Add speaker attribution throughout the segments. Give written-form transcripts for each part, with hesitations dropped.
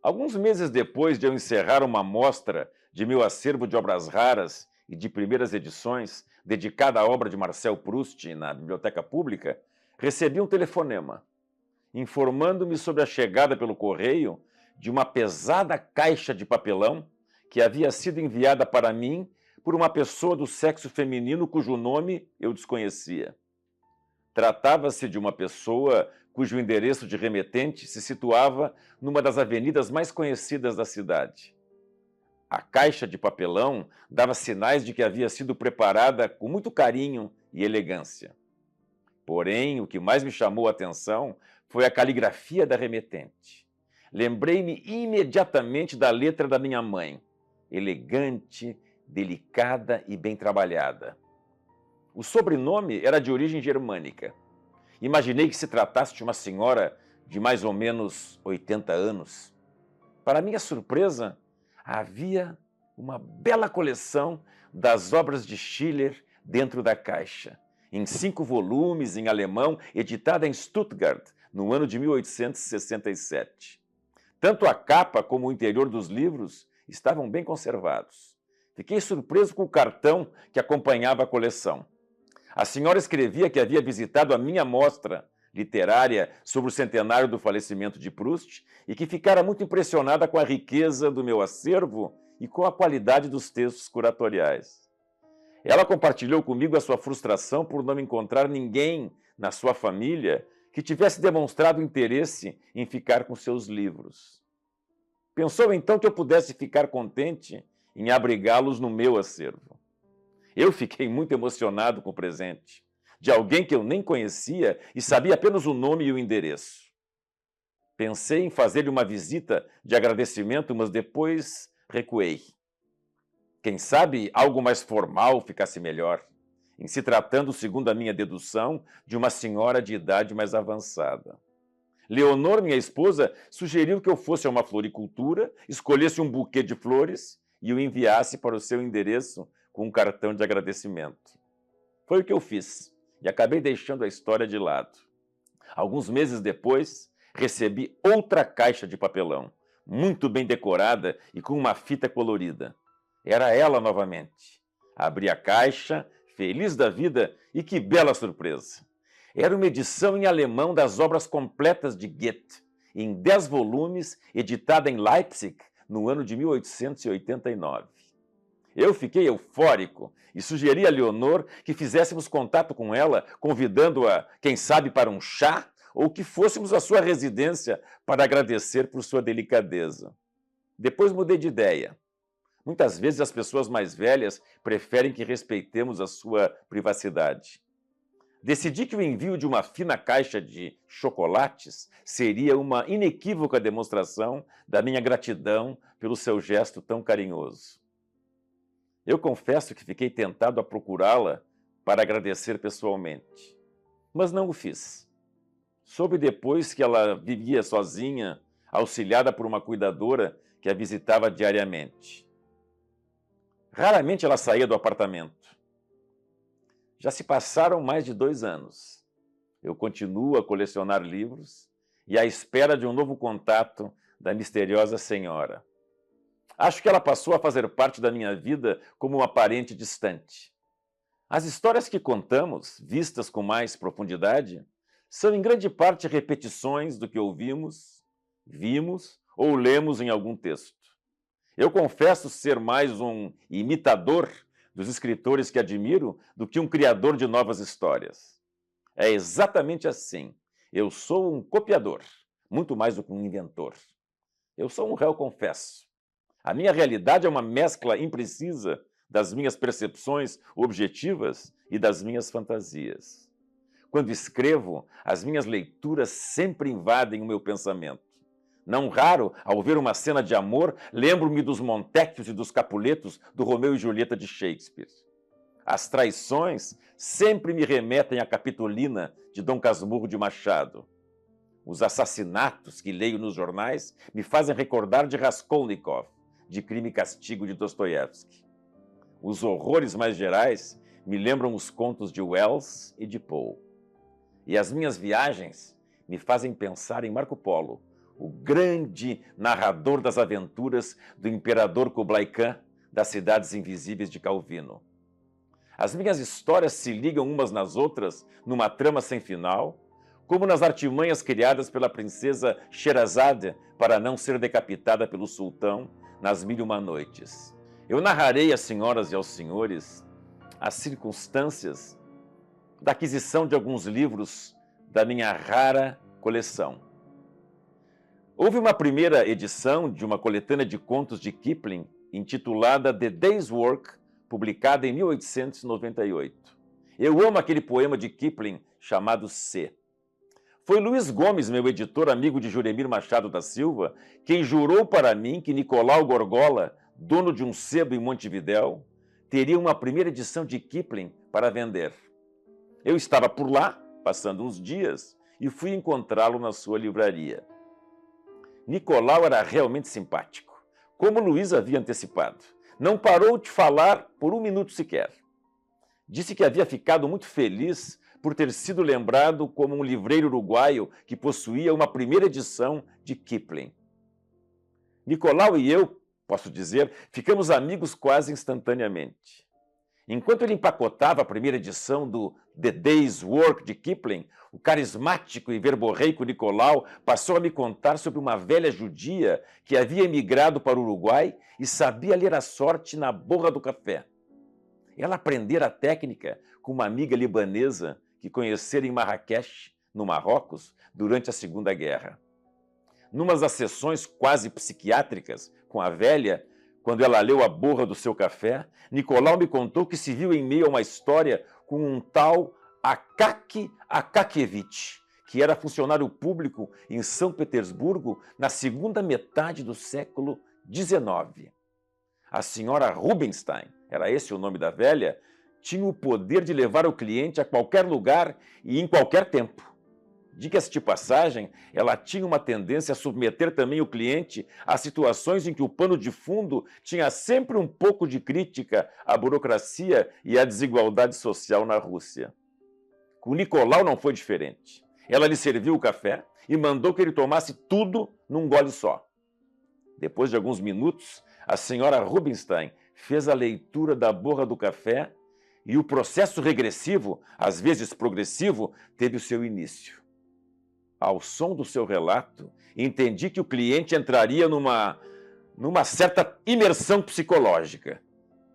Speaker 1: Alguns meses depois de eu encerrar uma mostra de meu acervo de obras raras e de primeiras edições, dedicada à obra de Marcel Proust na biblioteca pública, recebi um telefonema informando-me sobre a chegada pelo correio de uma pesada caixa de papelão que havia sido enviada para mim por uma pessoa do sexo feminino cujo nome eu desconhecia. Tratava-se de uma pessoa cujo endereço de remetente se situava numa das avenidas mais conhecidas da cidade. A caixa de papelão dava sinais de que havia sido preparada com muito carinho e elegância. Porém, o que mais me chamou a atenção foi a caligrafia da remetente. Lembrei-me imediatamente da letra da minha mãe, elegante, delicada e bem trabalhada. O sobrenome era de origem germânica. Imaginei que se tratasse de uma senhora de mais ou menos 80 anos. Para minha surpresa, havia uma bela coleção das obras de Schiller dentro da caixa, em 5 volumes em alemão, editada em Stuttgart, no ano de 1867. Tanto a capa como o interior dos livros estavam bem conservados. Fiquei surpreso com o cartão que acompanhava a coleção. A senhora escrevia que havia visitado a minha mostra literária sobre o centenário do falecimento de Proust e que ficara muito impressionada com a riqueza do meu acervo e com a qualidade dos textos curatoriais. Ela compartilhou comigo a sua frustração por não encontrar ninguém na sua família que tivesse demonstrado interesse em ficar com seus livros. Pensou então que eu pudesse ficar contente em abrigá-los no meu acervo. Eu fiquei muito emocionado com o presente, de alguém que eu nem conhecia e sabia apenas o nome e o endereço. Pensei em fazer-lhe uma visita de agradecimento, mas depois recuei. Quem sabe algo mais formal ficasse melhor, em se tratando, segundo a minha dedução, de uma senhora de idade mais avançada. Leonor, minha esposa, sugeriu que eu fosse a uma floricultura, escolhesse um buquê de flores e o enviasse para o seu endereço com um cartão de agradecimento. Foi o que eu fiz e acabei deixando a história de lado. Alguns meses depois, recebi outra caixa de papelão, muito bem decorada e com uma fita colorida. Era ela novamente. Abri a caixa, feliz da vida, e que bela surpresa! Era uma edição em alemão das obras completas de Goethe, em 10 volumes, editada em Leipzig no ano de 1889. Eu fiquei eufórico e sugeri a Leonor que fizéssemos contato com ela, convidando-a, quem sabe, para um chá, ou que fôssemos à sua residência para agradecer por sua delicadeza. Depois mudei de ideia. Muitas vezes as pessoas mais velhas preferem que respeitemos a sua privacidade. Decidi que o envio de uma fina caixa de chocolates seria uma inequívoca demonstração da minha gratidão pelo seu gesto tão carinhoso. Eu confesso que fiquei tentado a procurá-la para agradecer pessoalmente, mas não o fiz. Soube depois que ela vivia sozinha, auxiliada por uma cuidadora que a visitava diariamente. Raramente ela saía do apartamento. Já se passaram mais de 2 anos. Eu continuo a colecionar livros e à espera de um novo contato da misteriosa senhora. Acho que ela passou a fazer parte da minha vida como uma parente distante. As histórias que contamos, vistas com mais profundidade, são em grande parte repetições do que ouvimos, vimos ou lemos em algum texto. Eu confesso ser mais um imitador dos escritores que admiro do que um criador de novas histórias. É exatamente assim. Eu sou um copiador, muito mais do que um inventor. Eu sou um réu confesso. A minha realidade é uma mescla imprecisa das minhas percepções objetivas e das minhas fantasias. Quando escrevo, as minhas leituras sempre invadem o meu pensamento. Não raro, ao ver uma cena de amor, lembro-me dos Montecchios e dos Capuletos do Romeu e Julieta de Shakespeare. As traições sempre me remetem à Capitolina de Dom Casmurro de Machado. Os assassinatos que leio nos jornais me fazem recordar de Raskolnikov, de Crime e Castigo de Dostoiévski. Os horrores mais gerais me lembram os contos de Wells e de Poe. E as minhas viagens me fazem pensar em Marco Polo, o grande narrador das aventuras do imperador Kublai Khan das Cidades Invisíveis de Calvino. As minhas histórias se ligam umas nas outras numa trama sem final, como nas artimanhas criadas pela princesa Sherazade para não ser decapitada pelo sultão nas 1001 noites. Eu narrarei às senhoras e aos senhores as circunstâncias da aquisição de alguns livros da minha rara coleção. Houve uma primeira edição de uma coletânea de contos de Kipling intitulada The Day's Work, publicada em 1898. Eu amo aquele poema de Kipling chamado C. Foi Luiz Gomes, meu editor, amigo de Juremir Machado da Silva, quem jurou para mim que Nicolau Gorgola, dono de um sebo em Montevidéu, teria uma primeira edição de Kipling para vender. Eu estava por lá, passando uns dias, e fui encontrá-lo na sua livraria. Nicolau era realmente simpático, como Luiz havia antecipado. Não parou de falar por um minuto sequer. Disse que havia ficado muito feliz por ter sido lembrado como um livreiro uruguaio que possuía uma primeira edição de Kipling. Nicolau e eu, posso dizer, ficamos amigos quase instantaneamente. Enquanto ele empacotava a primeira edição do The Day's Work de Kipling, o carismático e verborreico Nicolau passou a me contar sobre uma velha judia que havia emigrado para o Uruguai e sabia ler a sorte na borra do café. Ela aprendera a técnica com uma amiga libanesa que conhecera em Marrakech, no Marrocos, durante a Segunda Guerra. Numas das sessões quase psiquiátricas com a velha, quando ela leu a borra do seu café, Nicolau me contou que se viu em meio a uma história com um tal Akaki Akakievich, que era funcionário público em São Petersburgo na segunda metade do século XIX. A senhora Rubinstein, era esse o nome da velha, tinha o poder de levar o cliente a qualquer lugar e em qualquer tempo. Diga-se de passagem, ela tinha uma tendência a submeter também o cliente a situações em que o pano de fundo tinha sempre um pouco de crítica à burocracia e à desigualdade social na Rússia. Com Nicolau não foi diferente. Ela lhe serviu o café e mandou que ele tomasse tudo num gole só. Depois de alguns minutos, a senhora Rubinstein fez a leitura da borra do café e o processo regressivo, às vezes progressivo, teve o seu início. Ao som do seu relato, entendi que o cliente entraria numa certa imersão psicológica.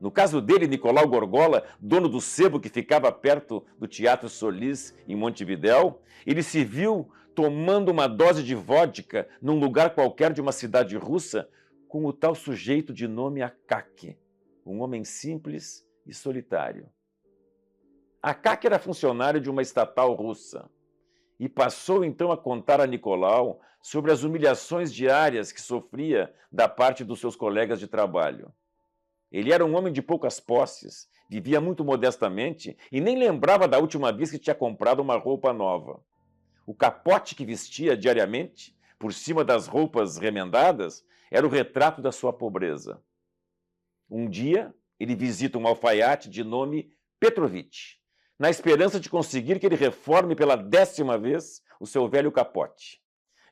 Speaker 1: No caso dele, Nicolau Gorgola, dono do sebo que ficava perto do Teatro Solis, em Montevidéu, ele se viu tomando uma dose de vodka num lugar qualquer de uma cidade russa com o tal sujeito de nome Akaki, um homem simples e solitário. Akaki era funcionário de uma estatal russa e passou então a contar a Nicolau sobre as humilhações diárias que sofria da parte dos seus colegas de trabalho. Ele era um homem de poucas posses, vivia muito modestamente e nem lembrava da última vez que tinha comprado uma roupa nova. O capote que vestia diariamente, por cima das roupas remendadas, era o retrato da sua pobreza. Um dia, ele visita um alfaiate de nome Petrovich, na esperança de conseguir que ele reforme pela 10ª vez o seu velho capote.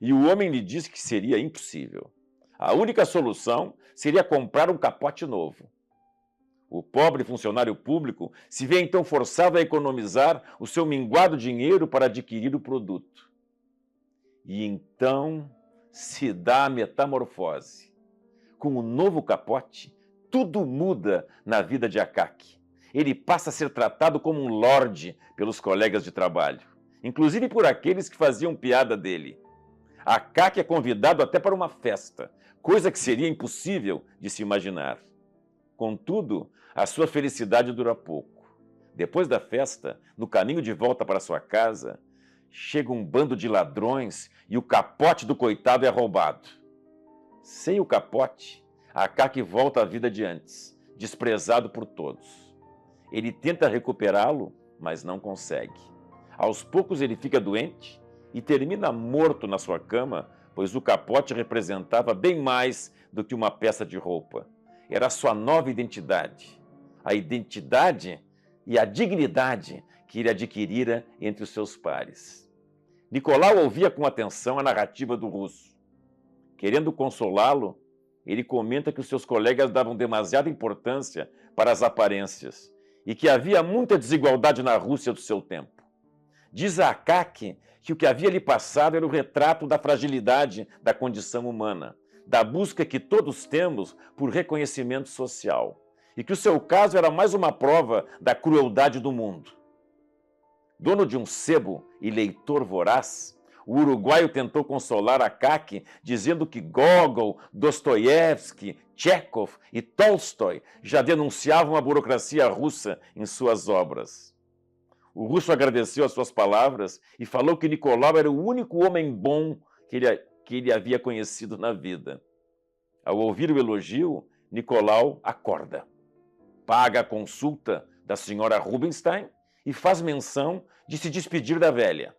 Speaker 1: E o homem lhe disse que seria impossível. A única solução seria comprar um capote novo. O pobre funcionário público se vê então forçado a economizar o seu minguado dinheiro para adquirir o produto. E então se dá a metamorfose. Com o novo capote, tudo muda na vida de Akaki. Ele passa a ser tratado como um lorde pelos colegas de trabalho, inclusive por aqueles que faziam piada dele. Akaki é convidado até para uma festa, coisa que seria impossível de se imaginar. Contudo, a sua felicidade dura pouco. Depois da festa, no caminho de volta para sua casa, chega um bando de ladrões e o capote do coitado é roubado. Sem o capote, Akaki volta à vida de antes, desprezado por todos. Ele tenta recuperá-lo, mas não consegue. Aos poucos ele fica doente e termina morto na sua cama, pois o capote representava bem mais do que uma peça de roupa. Era a sua nova identidade. A identidade e a dignidade que ele adquirira entre os seus pares. Nicolau ouvia com atenção a narrativa do russo. Querendo consolá-lo, ele comenta que os seus colegas davam demasiada importância para as aparências e que havia muita desigualdade na Rússia do seu tempo. Diz a Akaki que o que havia lhe passado era o retrato da fragilidade da condição humana, da busca que todos temos por reconhecimento social, e que o seu caso era mais uma prova da crueldade do mundo. Dono de um sebo e leitor voraz, o uruguaio tentou consolar Akaki dizendo que Gogol, Dostoiévski, Chekhov e Tolstói já denunciavam a burocracia russa em suas obras. O russo agradeceu as suas palavras e falou que Nicolau era o único homem bom que ele havia conhecido na vida. Ao ouvir o elogio, Nicolau acorda, paga a consulta da senhora Rubinstein e faz menção de se despedir da velha.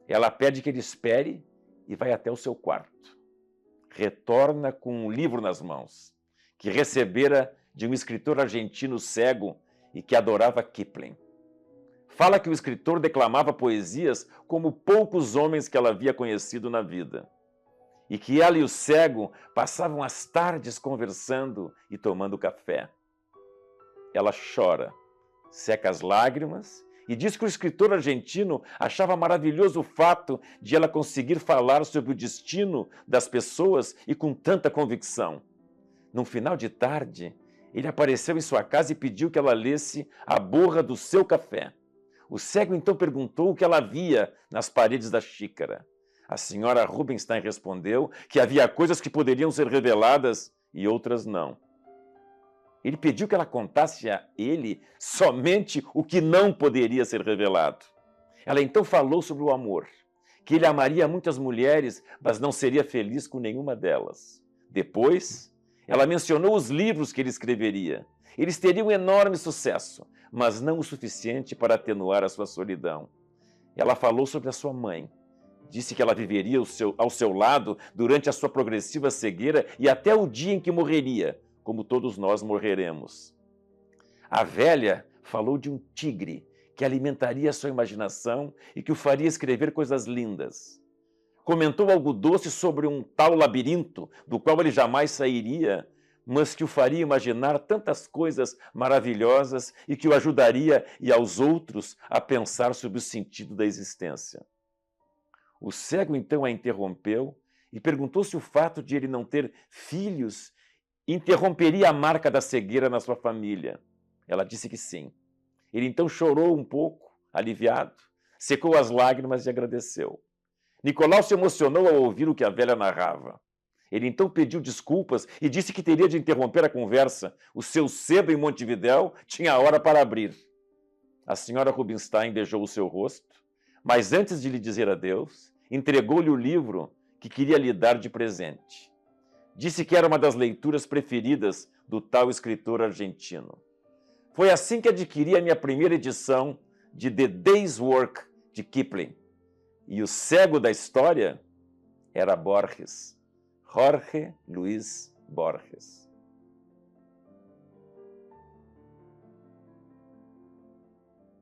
Speaker 1: Ela pede que ele espere e vai até o seu quarto. Retorna com um livro nas mãos, que recebera de um escritor argentino cego e que adorava Kipling. Fala que o escritor declamava poesias como poucos homens que ela havia conhecido na vida, e que ela e o cego passavam as tardes conversando e tomando café. Ela chora, seca as lágrimas e diz que o escritor argentino achava maravilhoso o fato de ela conseguir falar sobre o destino das pessoas e com tanta convicção. Num final de tarde, ele apareceu em sua casa e pediu que ela lesse a borra do seu café. O cego então perguntou o que ela via nas paredes da xícara. A senhora Rubinstein respondeu que havia coisas que poderiam ser reveladas e outras não. Ele pediu que ela contasse a ele somente o que não poderia ser revelado. Ela então falou sobre o amor, que ele amaria muitas mulheres, mas não seria feliz com nenhuma delas. Depois, ela mencionou os livros que ele escreveria. Eles teriam enorme sucesso, mas não o suficiente para atenuar a sua solidão. Ela falou sobre a sua mãe. Disse que ela viveria ao seu lado durante a sua progressiva cegueira e até o dia em que morreria, como todos nós morreremos. A velha falou de um tigre que alimentaria a sua imaginação e que o faria escrever coisas lindas. Comentou algo doce sobre um tal labirinto, do qual ele jamais sairia, mas que o faria imaginar tantas coisas maravilhosas e que o ajudaria e aos outros a pensar sobre o sentido da existência. O cego então a interrompeu e perguntou se o fato de ele não ter filhos interromperia a marca da cegueira na sua família. Ela disse que sim. Ele então chorou um pouco, aliviado, secou as lágrimas e agradeceu. Nicolau se emocionou ao ouvir o que a velha narrava. Ele então pediu desculpas e disse que teria de interromper a conversa. O seu sebo em Montevidéu tinha a hora para abrir. A senhora Rubinstein beijou o seu rosto, mas antes de lhe dizer adeus, entregou-lhe o livro que queria lhe dar de presente. Disse que era uma das leituras preferidas do tal escritor argentino. Foi assim que adquiri a minha primeira edição de The Day's Work, de Kipling. E o cego da história era Borges, Jorge Luis Borges.